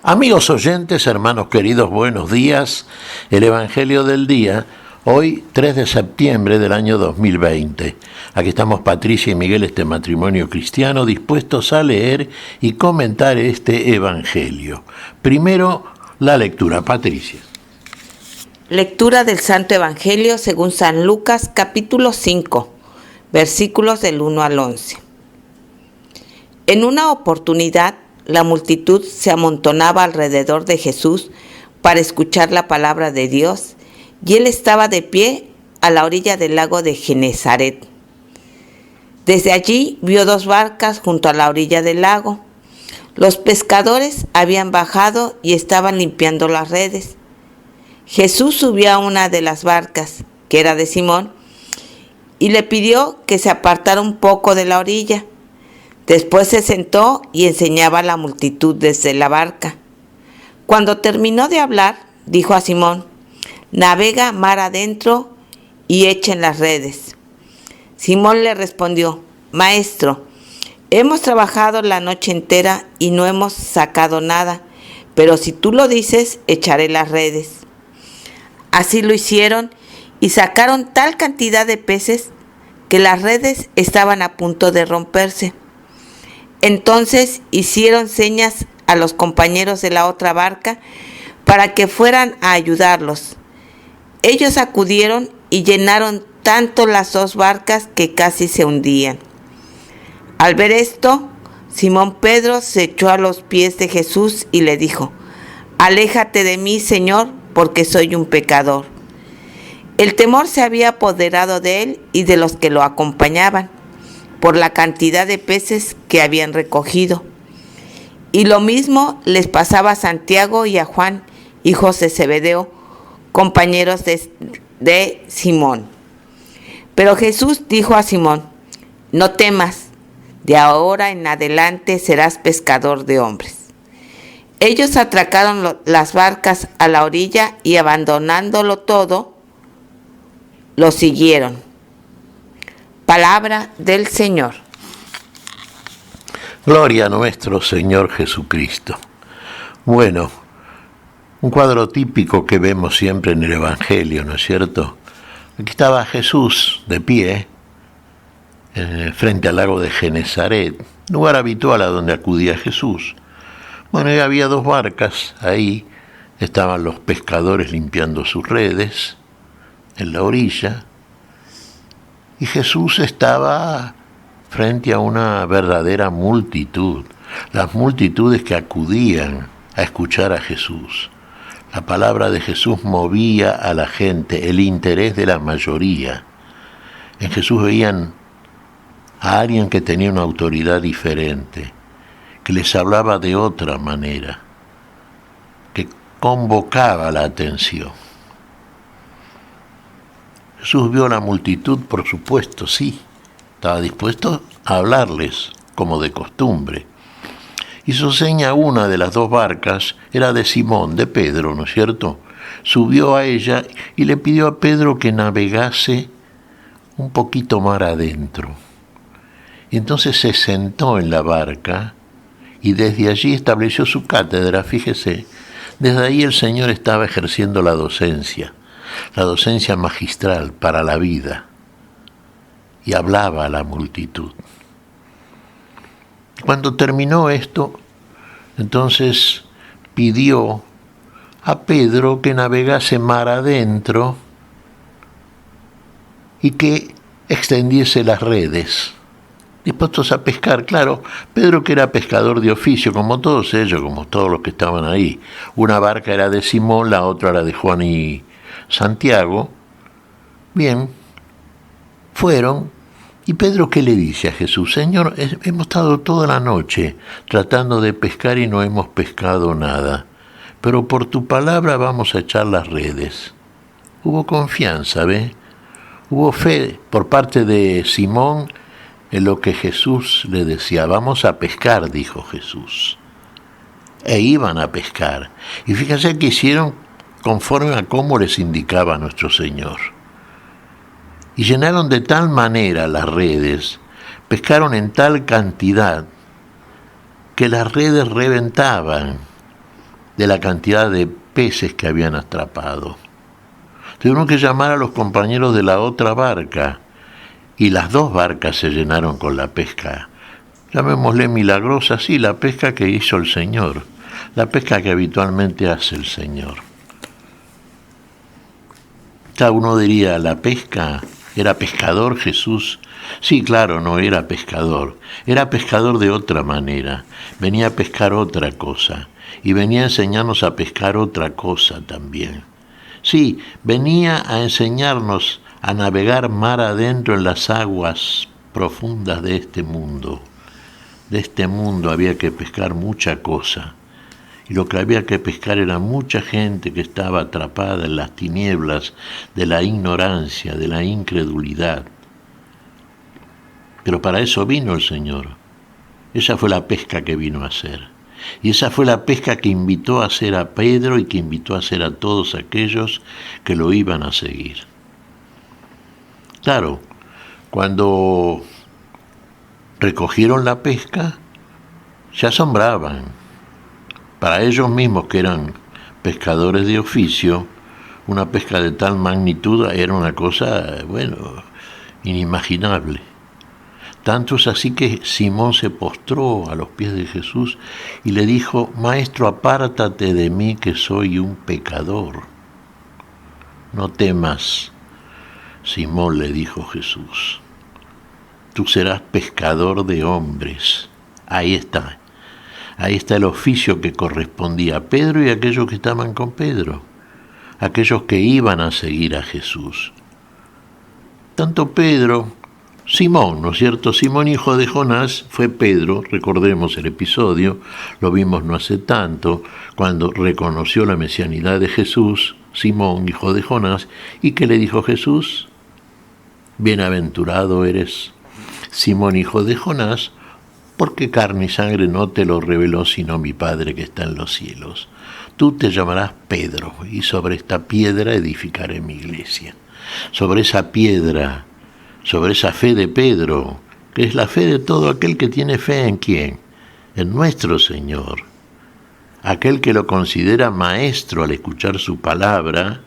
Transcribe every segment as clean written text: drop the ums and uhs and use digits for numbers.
Amigos oyentes, hermanos queridos, buenos días. El Evangelio del día, hoy 3 de septiembre del año 2020. Aquí estamos Patricia y Miguel, este matrimonio cristiano, dispuestos a leer y comentar este Evangelio. Primero, la lectura. Patricia. Lectura del Santo Evangelio según San Lucas, capítulo 5, versículos del 1 al 11. En una oportunidad, la multitud se amontonaba alrededor de Jesús para escuchar la palabra de Dios, y él estaba de pie a la orilla del lago de Genesaret. Desde allí vio dos barcas junto a la orilla del lago. Los pescadores habían bajado y estaban limpiando las redes. Jesús subió a una de las barcas, que era de Simón, y le pidió que se apartara un poco de la orilla. Después se sentó y enseñaba a la multitud desde la barca. Cuando terminó de hablar, dijo a Simón: «Navega mar adentro y echen las redes». Simón le respondió: «Maestro, hemos trabajado la noche entera y no hemos sacado nada, pero si tú lo dices, echaré las redes». Así lo hicieron y sacaron tal cantidad de peces que las redes estaban a punto de romperse. Entonces hicieron señas a los compañeros de la otra barca para que fueran a ayudarlos. Ellos acudieron y llenaron tanto las dos barcas que casi se hundían. Al ver esto, Simón Pedro se echó a los pies de Jesús y le dijo: «Aléjate de mí, Señor, porque soy un pecador». El temor se había apoderado de él y de los que lo acompañaban, por la cantidad de peces que habían recogido. Y lo mismo les pasaba a Santiago y a Juan, hijos de Zebedeo, compañeros de Simón. Pero Jesús dijo a Simón: «No temas, de ahora en adelante serás pescador de hombres». Ellos atracaron las barcas a la orilla y, abandonándolo todo, lo siguieron. Palabra del Señor. Gloria a nuestro Señor Jesucristo. Bueno, un cuadro típico que vemos siempre en el Evangelio, ¿no es cierto? Aquí estaba Jesús de pie, frente al lago de Genesaret, lugar habitual a donde acudía Jesús. Bueno, y había dos barcas ahí, estaban los pescadores limpiando sus redes en la orilla, y Jesús estaba frente a una verdadera multitud, las multitudes que acudían a escuchar a Jesús. La palabra de Jesús movía a la gente, el interés de la mayoría. En Jesús veían a alguien que tenía una autoridad diferente, que les hablaba de otra manera, que convocaba la atención. Jesús vio a la multitud, por supuesto, sí, estaba dispuesto a hablarles, como de costumbre. Hizo seña a una de las dos barcas, era de Simón, de Pedro, ¿no es cierto? Subió a ella y le pidió a Pedro que navegase un poquito mar adentro. Y entonces se sentó en la barca y desde allí estableció su cátedra. Fíjese, desde ahí el Señor estaba ejerciendo la docencia magistral para la vida, y hablaba a la multitud. Cuando terminó esto, entonces pidió a Pedro que navegase mar adentro y que extendiese las redes, dispuestos a pescar. Claro, Pedro, que era pescador de oficio, como todos ellos, como todos los que estaban ahí. Una barca era de Simón, la otra era de Juan y Santiago. Bien, fueron, y Pedro, ¿qué le dice a Jesús? «Señor, hemos estado toda la noche tratando de pescar y no hemos pescado nada, pero por tu palabra vamos a echar las redes». Hubo confianza, ¿ve? Hubo fe por parte de Simón en lo que Jesús le decía. «Vamos a pescar», dijo Jesús. E iban a pescar. Y fíjense que hicieron conforme a cómo les indicaba nuestro Señor. Y llenaron de tal manera las redes, pescaron en tal cantidad, que las redes reventaban. de la cantidad de peces que habían atrapado. Tuvieron que llamar a los compañeros de la otra barca, y las dos barcas se llenaron con la pesca, llamémosle milagrosa, sí, la pesca que hizo el Señor, la pesca que habitualmente hace el Señor. Cada uno diría, ¿la pesca? ¿Era pescador Jesús? Sí, claro, no era pescador de otra manera, venía a pescar otra cosa, y venía a enseñarnos a pescar otra cosa también. Sí, venía a enseñarnos a navegar mar adentro en las aguas profundas de este mundo. De este mundo había que pescar mucha cosa, y lo que había que pescar era mucha gente que estaba atrapada en las tinieblas de la ignorancia, de la incredulidad. Pero para eso vino el Señor. Esa fue la pesca que vino a hacer. Y esa fue la pesca que invitó a hacer a Pedro y que invitó a hacer a todos aquellos que lo iban a seguir. Claro, cuando recogieron la pesca, se asombraban. Para ellos mismos, que eran pescadores de oficio, una pesca de tal magnitud era una cosa, inimaginable. Tanto es así que Simón se postró a los pies de Jesús y le dijo, Maestro, apártate de mí que soy un pecador. No temas, Simón, le dijo Jesús. Tú serás pescador de hombres. Ahí está el oficio que correspondía a Pedro y a aquellos que estaban con Pedro, aquellos que iban a seguir a Jesús. Tanto Simón, ¿no es cierto? Simón, hijo de Jonás, fue Pedro, recordemos el episodio, lo vimos no hace tanto, cuando reconoció la mesianidad de Jesús, Simón, hijo de Jonás, ¿y qué le dijo Jesús? Bienaventurado eres, Simón, hijo de Jonás, porque carne y sangre no te lo reveló sino mi Padre que está en los cielos. Tú te llamarás Pedro, y sobre esta piedra edificaré mi iglesia. Sobre esa piedra, sobre esa fe de Pedro, que es la fe de todo aquel que tiene fe en ¿quién? En nuestro Señor. Aquel que lo considera maestro al escuchar su palabra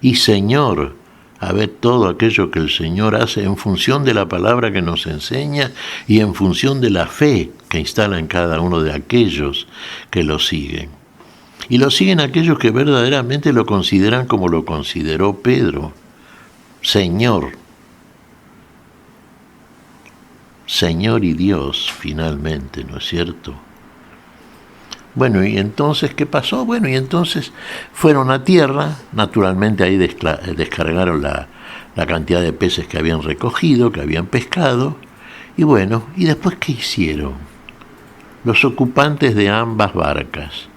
y Señor a ver todo aquello que el Señor hace en función de la palabra que nos enseña y en función de la fe que instala en cada uno de aquellos que lo siguen. Y lo siguen aquellos que verdaderamente lo consideran como lo consideró Pedro, Señor. Señor y Dios, finalmente, ¿no es cierto? Bueno, y entonces, ¿qué pasó? Bueno, y entonces fueron a tierra, naturalmente ahí descargaron la cantidad de peces que habían recogido, que habían pescado, y bueno, ¿y después qué hicieron? Los ocupantes de ambas barcas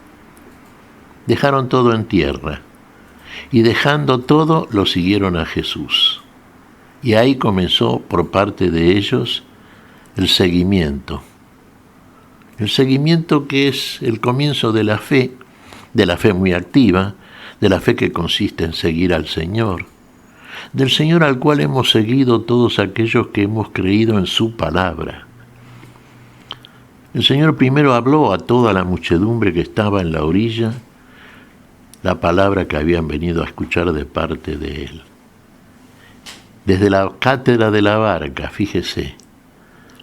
dejaron todo en tierra, y dejando todo, lo siguieron a Jesús. Y ahí comenzó por parte de ellos el seguimiento. El seguimiento que es el comienzo de la fe muy activa, de la fe que consiste en seguir al Señor, del Señor al cual hemos seguido todos aquellos que hemos creído en su palabra. El Señor primero habló a toda la muchedumbre que estaba en la orilla, la palabra que habían venido a escuchar de parte de Él. Desde la cátedra de la barca, fíjese,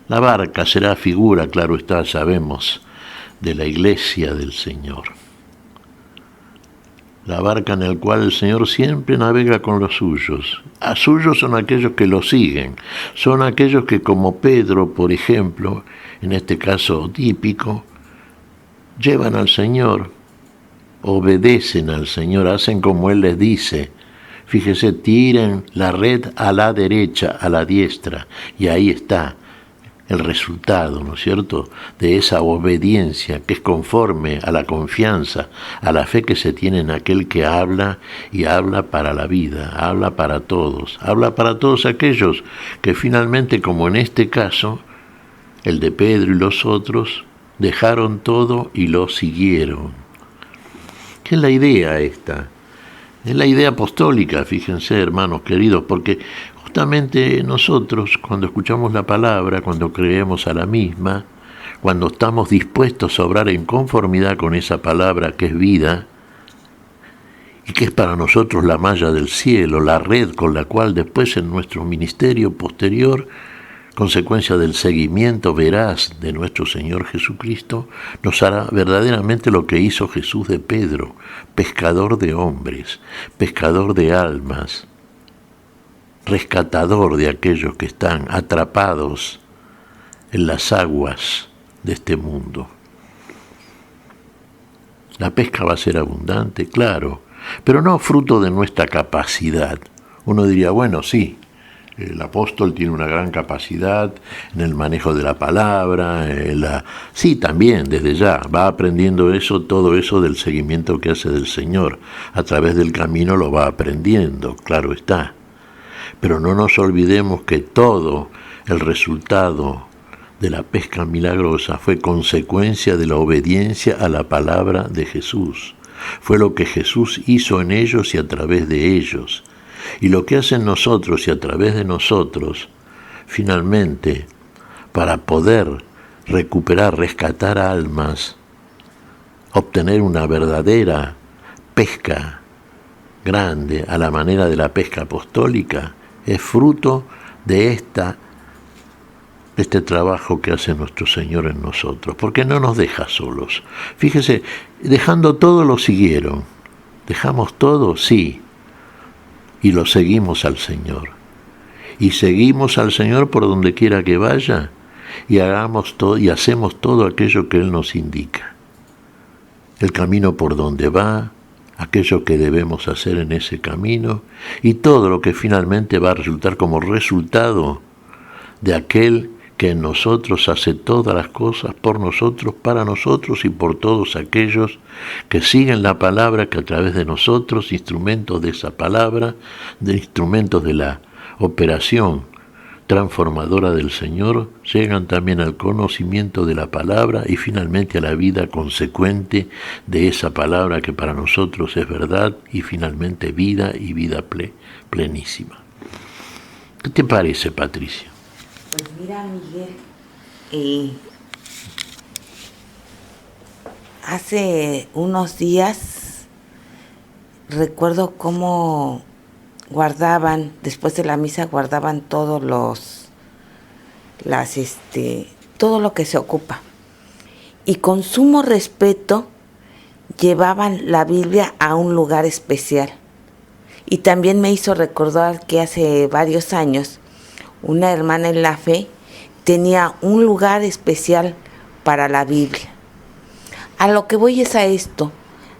la barca será figura, claro está, sabemos, de la iglesia del Señor. La barca en la cual el Señor siempre navega con los suyos. A suyos son aquellos que lo siguen, son aquellos que como Pedro, por ejemplo, en este caso típico, llevan al Señor, obedecen al Señor, hacen como Él les dice. Fíjese, tiren la red a la derecha, a la diestra, y ahí está el resultado, ¿no es cierto?, de esa obediencia que es conforme a la confianza, a la fe que se tiene en aquel que habla y habla para la vida, habla para todos aquellos que finalmente, como en este caso, el de Pedro y los otros, dejaron todo y lo siguieron. ¿Qué es la idea esta? Es la idea apostólica, fíjense, hermanos queridos, porque justamente nosotros, cuando escuchamos la palabra, cuando creemos a la misma, cuando estamos dispuestos a obrar en conformidad con esa palabra que es vida y que es para nosotros la malla del cielo, la red con la cual después en nuestro ministerio posterior, consecuencia del seguimiento veraz de nuestro Señor Jesucristo, nos hará verdaderamente lo que hizo Jesús de Pedro, pescador de hombres, pescador de almas, rescatador de aquellos que están atrapados en las aguas de este mundo. La pesca va a ser abundante, claro, pero no fruto de nuestra capacidad. Uno diría, bueno, sí, el apóstol tiene una gran capacidad en el manejo de la palabra, sí, también, desde ya, va aprendiendo eso, todo eso del seguimiento que hace del Señor. A través del camino lo va aprendiendo, claro está. Pero no nos olvidemos que todo el resultado de la pesca milagrosa fue consecuencia de la obediencia a la palabra de Jesús. Fue lo que Jesús hizo en ellos y a través de ellos. Y lo que hace en nosotros y a través de nosotros, finalmente, para poder recuperar, rescatar almas, obtener una verdadera pesca grande a la manera de la pesca apostólica, es fruto de este trabajo que hace nuestro Señor en nosotros, porque no nos deja solos. Fíjese, dejando todo lo siguieron. ¿Dejamos todo? Sí. Y lo seguimos al Señor. Y seguimos al Señor por donde quiera que vaya, y hagamos todo y hacemos todo aquello que Él nos indica. El camino por donde va, aquello que debemos hacer en ese camino, y todo lo que finalmente va a resultar como resultado de aquel que en nosotros hace todas las cosas por nosotros, para nosotros y por todos aquellos que siguen la palabra, que a través de nosotros, instrumentos de esa palabra, de instrumentos de la operación transformadora del Señor, llegan también al conocimiento de la palabra y finalmente a la vida consecuente de esa palabra que para nosotros es verdad y finalmente vida y vida plenísima. ¿Qué te parece, Patricia? Pues mira, Miguel, hace unos días recuerdo cómo guardaban, después de la misa guardaban todo lo que se ocupa. Y con sumo respeto llevaban la Biblia a un lugar especial. Y también me hizo recordar que hace varios años una hermana en la fe tenía un lugar especial para la Biblia. A lo que voy es a esto: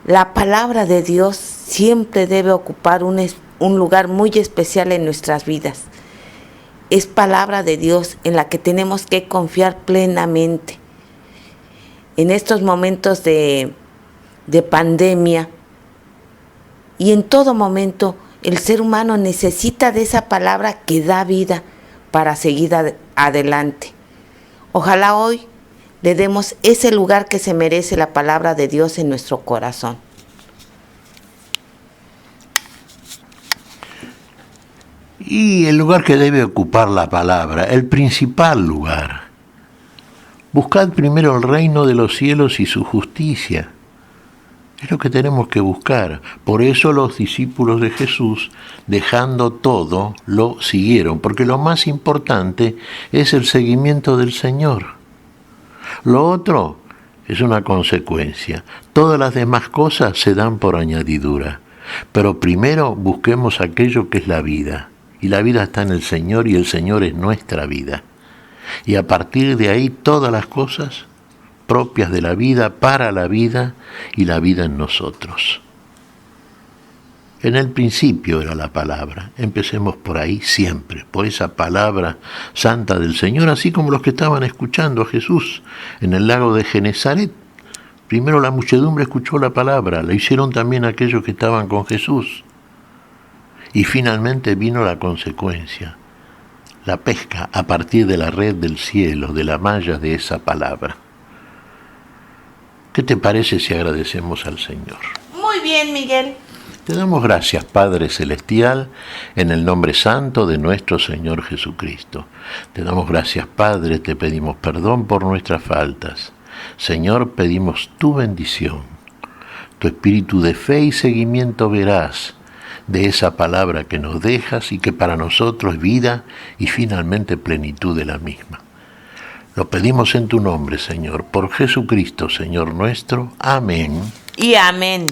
la palabra de Dios siempre debe ocupar un lugar muy especial en nuestras vidas. Es palabra de Dios en la que tenemos que confiar plenamente. En estos momentos de pandemia y en todo momento, el ser humano necesita de esa palabra que da vida para seguir adelante. Ojalá hoy le demos ese lugar que se merece la palabra de Dios en nuestro corazón. Y el lugar que debe ocupar la palabra, el principal lugar. Buscad primero el reino de los cielos y su justicia. Es lo que tenemos que buscar. Por eso los discípulos de Jesús, dejando todo, lo siguieron, porque lo más importante es el seguimiento del Señor. Lo otro es una consecuencia. Todas las demás cosas se dan por añadidura. Pero primero busquemos aquello que es la vida. Y la vida está en el Señor y el Señor es nuestra vida. Y a partir de ahí todas las cosas propias de la vida, para la vida y la vida en nosotros. En el principio era la palabra. Empecemos por ahí siempre, por esa palabra santa del Señor, así como los que estaban escuchando a Jesús en el lago de Genezaret. Primero la muchedumbre escuchó la palabra, la hicieron también aquellos que estaban con Jesús. Y finalmente vino la consecuencia, la pesca a partir de la red del cielo, de la malla de esa palabra. ¿Qué te parece si agradecemos al Señor? Muy bien, Miguel. Te damos gracias, Padre Celestial, en el nombre santo de nuestro Señor Jesucristo. Te damos gracias, Padre, te pedimos perdón por nuestras faltas. Señor, pedimos tu bendición, tu espíritu de fe y seguimiento veraz de esa palabra que nos dejas y que para nosotros es vida y finalmente plenitud de la misma. Lo pedimos en tu nombre, Señor, por Jesucristo, Señor nuestro. Amén. Y amén.